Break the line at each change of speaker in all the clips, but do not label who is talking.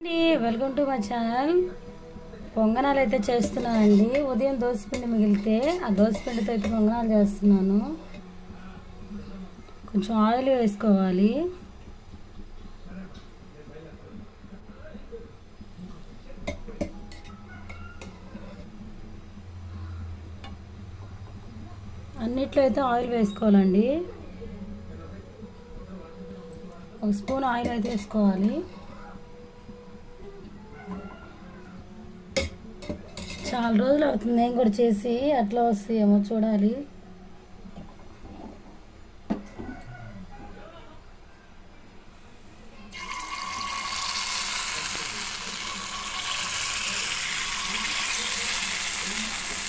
Welcome to my channel. పొంగనాలు అయితే చేస్తున్నానండి. ఉదయం దోసపిండి మిగిలితే ఆ దోసపిండితో అయితే పొంగనాలు చేస్తున్నాను. కొంచెం ఆయిల్ వేసుకోవాలి. అన్నిట్లో అయితే ఆయిల్ వేసుకోవాలండి. ఒక స్పూన్ ఆయిల్ అయితే వేసుకోవాలి. చాలా రోజులు అవుతుంది నేను కూడా చేసి, అట్లా వస్తాయేమో చూడాలి.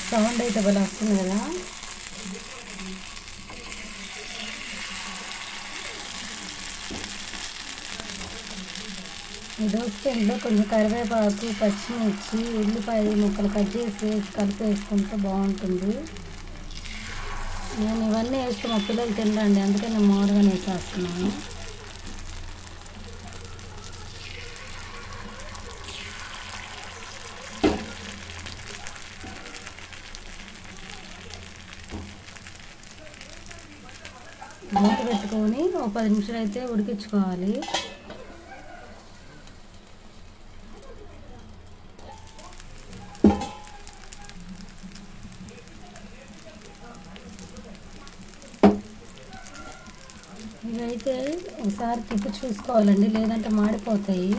సౌండ్ అయితే భలే వస్తుంది కదా. ఈ దోసపిండిలో కొంచెం కరివేపాకు, పచ్చిమిర్చి, ఉల్లిపాయ ముక్కలు కట్ చేసి కలిపి వేసుకుంటే బాగుంటుంది. నేను ఇవన్నీ వేస్తే మా పిల్లలు తినరండి, అందుకే నేను మామూలుగానే వేసేస్తున్నాను. మూత పెట్టుకొని ఒక 10 నిమిషాలు అయితే ఉడికించుకోవాలి. ఇవైతే ఒకసారి తిప్పి చూసుకోవాలండి, లేదంటే మాడిపోతాయి.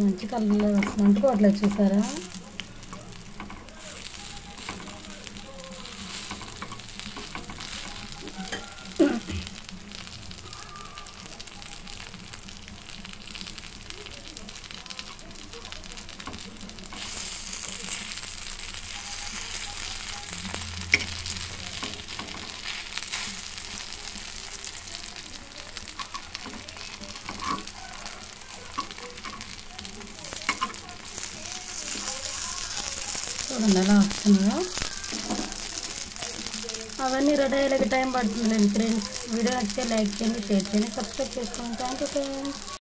మంచి కలర్లో వస్తుంది, అంటుకోవట్లేదు చూసారా. చూడండి ఎలా వస్తుందో. అవన్నీ రెడీ అయ్యేలాగా టైం పడుతుందండి ఫ్రెండ్స్. వీడియో నచ్చితే లైక్ చేయండి, షేర్ చేయండి, సబ్స్క్రైబ్ చేసుకోండి. Thank you friends.